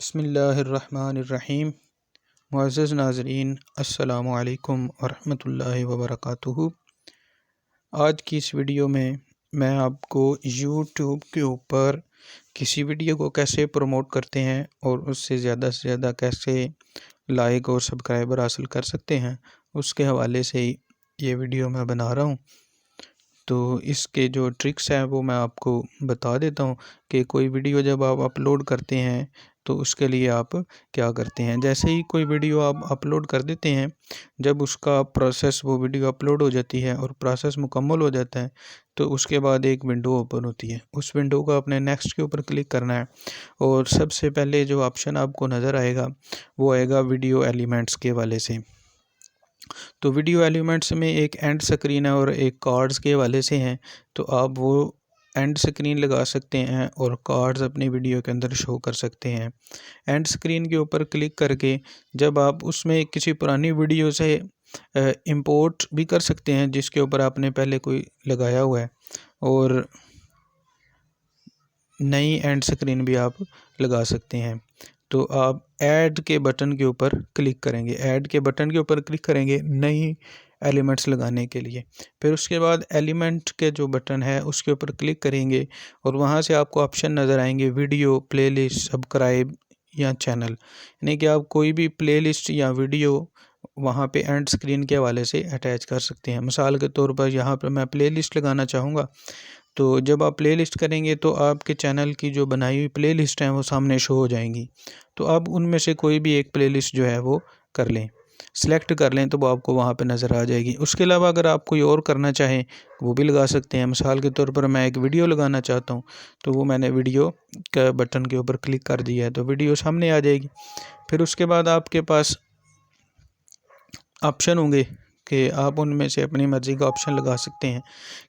बिस्मिल्लाहिर्रहमानिर्रहीम। मुअज़्ज़ज़ नाज़रीन, अस्सलामु अलैकुम वरहमतुल्लाहि वबरकातुहू। आज की इस वीडियो में मैं आपको यूट्यूब के ऊपर किसी वीडियो को कैसे प्रमोट करते हैं और उससे ज़्यादा कैसे लाइक और सब्सक्राइबर हासिल कर सकते हैं, उसके हवाले से ये वीडियो मैं बना रहा हूँ। तो इसके जो ट्रिक्स हैं वो मैं आपको बता देता हूँ कि कोई वीडियो जब आप अपलोड करते हैं तो उसके लिए आप क्या करते हैं। जैसे ही कोई वीडियो आप अपलोड कर देते हैं, जब उसका प्रोसेस वो वीडियो अपलोड हो जाती है और प्रोसेस मुकम्मल हो जाता है, तो उसके बाद एक विंडो ओपन होती है। उस विंडो को अपने नेक्स्ट के ऊपर क्लिक करना है और सबसे पहले जो ऑप्शन आपको नज़र आएगा वो आएगा वीडियो एलिमेंट्स के वाले से। तो वीडियो एलिमेंट्स में एक एंड स्क्रीन है और एक कार्ड्स के हवाले से हैं, तो आप वो एंड स्क्रीन लगा सकते हैं और कार्ड्स अपनी वीडियो के अंदर शो कर सकते हैं। एंड स्क्रीन के ऊपर क्लिक करके जब आप उसमें किसी पुरानी वीडियो से इंपोर्ट भी कर सकते हैं जिसके ऊपर आपने पहले कोई लगाया हुआ है, और नई एंड स्क्रीन भी आप लगा सकते हैं। तो आप ऐड के बटन के ऊपर क्लिक करेंगे, ऐड के बटन के ऊपर क्लिक करेंगे नई एलिमेंट्स लगाने के लिए। फिर उसके बाद एलिमेंट के जो बटन है उसके ऊपर क्लिक करेंगे और वहाँ से आपको ऑप्शन नज़र आएंगे वीडियो, प्लेलिस्ट, सब्सक्राइब या चैनल, यानी कि आप कोई भी प्लेलिस्ट या वीडियो वहाँ पे एंड स्क्रीन के हवाले से अटैच कर सकते हैं। मिसाल के तौर पर यहाँ पर मैं प्लेलिस्ट लगाना चाहूँगा, तो जब आप प्लेलिस्ट करेंगे तो आपके चैनल की जो बनाई हुई प्लेलिस्ट हैं वो सामने शो हो जाएंगी। तो आप उनमें से कोई भी एक प्लेलिस्ट जो है वो कर लें, सेलेक्ट कर लें, तो वो आपको वहाँ पे नज़र आ जाएगी। उसके अलावा अगर आप कोई और करना चाहें वो भी लगा सकते हैं। मिसाल के तौर पर मैं एक वीडियो लगाना चाहता हूँ, तो वो मैंने वीडियो का बटन के ऊपर क्लिक कर दिया है, तो वीडियो सामने आ जाएगी। फिर उसके बाद आपके पास ऑप्शन होंगे कि आप उनमें से अपनी मर्ज़ी का ऑप्शन लगा सकते हैं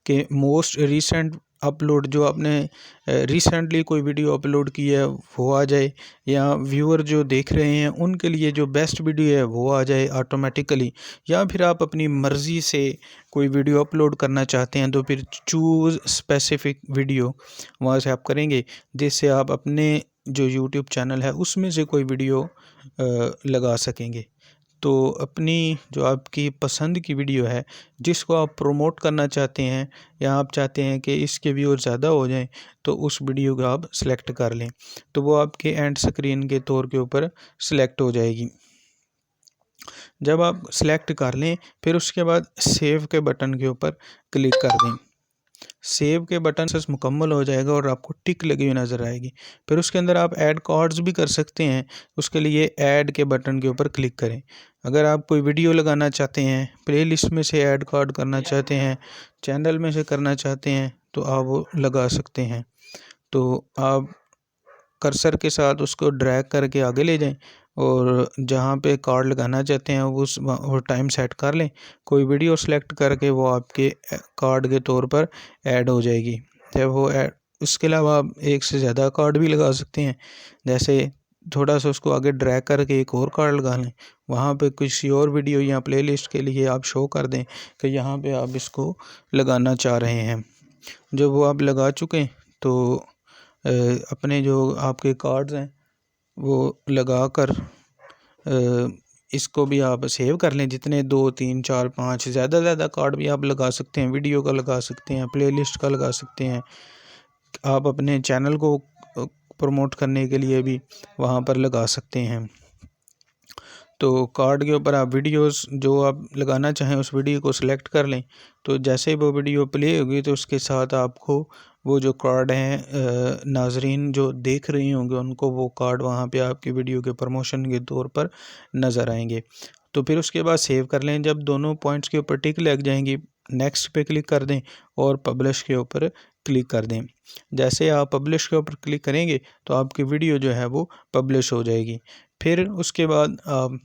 कि मोस्ट रीसेंट अपलोड, जो आपने रिसेंटली कोई वीडियो अपलोड की है वो आ जाए, या व्यूअर जो देख रहे हैं उनके लिए जो बेस्ट वीडियो है वो आ जाए ऑटोमेटिकली, या फिर आप अपनी मर्ज़ी से कोई वीडियो अपलोड करना चाहते हैं तो फिर चूज़ स्पेसिफिक वीडियो वहाँ से आप करेंगे, जिससे आप अपने जो यूट्यूब चैनल है उसमें से कोई वीडियो लगा सकेंगे। तो अपनी जो आपकी पसंद की वीडियो है जिसको आप प्रमोट करना चाहते हैं, या आप चाहते हैं कि इसके व्यूअर ज़्यादा हो जाएं, तो उस वीडियो को आप सेलेक्ट कर लें, तो वो आपके एंड स्क्रीन के तौर के ऊपर सेलेक्ट हो जाएगी। जब आप सेलेक्ट कर लें फिर उसके बाद सेव के बटन के ऊपर क्लिक कर दें। सेव के बटन से मुकम्मल हो जाएगा और आपको टिक लगी हुई नज़र आएगी। फिर उसके अंदर आप ऐड कार्ड्स भी कर सकते हैं। उसके लिए ऐड के बटन के ऊपर क्लिक करें। अगर आप कोई वीडियो लगाना चाहते हैं, प्लेलिस्ट में से ऐड कार्ड करना चाहते हैं, चैनल में से करना चाहते हैं, तो आप वो लगा सकते हैं। तो आप कर्सर के साथ उसको ड्रैग करके आगे ले जाएं और जहाँ पे कार्ड लगाना चाहते हैं वो टाइम सेट कर लें। कोई वीडियो सेलेक्ट करके वो आपके कार्ड के तौर पर ऐड हो जाएगी। जब वो ऐड, उसके अलावा आप एक से ज़्यादा कार्ड भी लगा सकते हैं। जैसे थोड़ा सा उसको आगे ड्रैग करके एक और कार्ड लगा लें, वहाँ पे किसी और वीडियो या प्लेलिस्ट के लिए आप शो कर दें कि यहाँ पे आप इसको लगाना चाह रहे हैं। जब वो आप लगा चुकें तो अपने जो आपके कार्ड्स हैं वो लगा कर इसको भी आप सेव कर लें। जितने 2, 3, 4, 5 ज़्यादा कार्ड भी आप लगा सकते हैं, वीडियो का लगा सकते हैं, प्लेलिस्ट का लगा सकते हैं। आप अपने चैनल को प्रमोट करने के लिए भी वहाँ पर लगा सकते हैं। तो कार्ड के ऊपर आप वीडियोस जो आप लगाना चाहें उस वीडियो को सिलेक्ट कर लें, तो जैसे ही वो वीडियो प्ले होगी तो उसके साथ आपको वो जो कार्ड हैं नाजरीन जो देख रही होंगे उनको वो कार्ड वहाँ पे आपकी वीडियो के प्रमोशन के तौर पर नज़र आएंगे। तो फिर उसके बाद सेव कर लें। जब दोनों पॉइंट्स के ऊपर टिक लग जाएंगी, नेक्स्ट पे क्लिक कर दें और पब्लिश के ऊपर क्लिक कर दें। जैसे आप पब्लिश के ऊपर क्लिक करेंगे तो आपकी वीडियो जो है वो पब्लिश हो जाएगी। फिर उसके बाद आप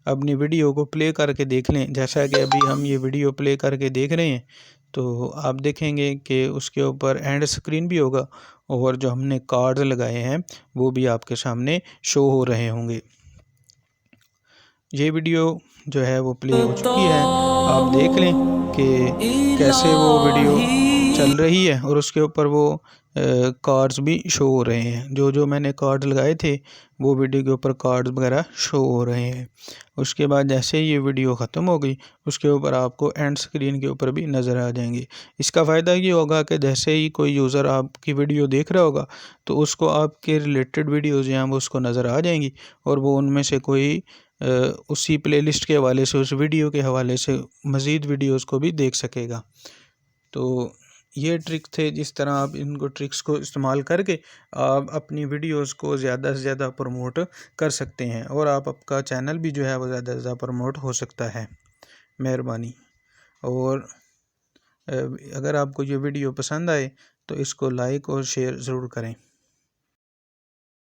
अपनी वीडियो को प्ले करके देख लें। जैसा कि अभी हम ये वीडियो प्ले करके देख रहे हैं, तो आप देखेंगे कि उसके ऊपर एंड स्क्रीन भी होगा और जो हमने कार्ड्स लगाए हैं वो भी आपके सामने शो हो रहे होंगे। ये वीडियो जो है वो प्ले हो चुकी है, आप देख लें कि कैसे वो वीडियो चल रही है और उसके ऊपर वो कार्ड्स भी शो हो रहे हैं। जो जो मैंने कार्ड लगाए थे वो वीडियो के ऊपर कार्ड्स वगैरह शो हो रहे हैं। उसके बाद जैसे ही ये वीडियो ख़त्म हो गई उसके ऊपर आपको एंड स्क्रीन के ऊपर भी नज़र आ जाएंगे। इसका फ़ायदा ये होगा कि जैसे ही कोई यूज़र आपकी वीडियो देख रहा होगा तो उसको आपके रिलेटेड वीडियोज़ हैं वो उसको नज़र आ जाएंगी और वो उनमें से कोई उसी प्लेलिस्ट के हवाले से, उस वीडियो के हवाले से मज़ीद वीडियोज़ को भी देख सकेगा। तो ये ट्रिक थे, जिस तरह आप इनको ट्रिक्स को इस्तेमाल करके आप अपनी वीडियोज़ को ज़्यादा से ज़्यादा प्रमोट कर सकते हैं और आपका चैनल भी जो है वो ज़्यादा से ज़्यादा प्रमोट हो सकता है। मेहरबानी। और अगर आपको ये वीडियो पसंद आए तो इसको लाइक और शेयर ज़रूर करें।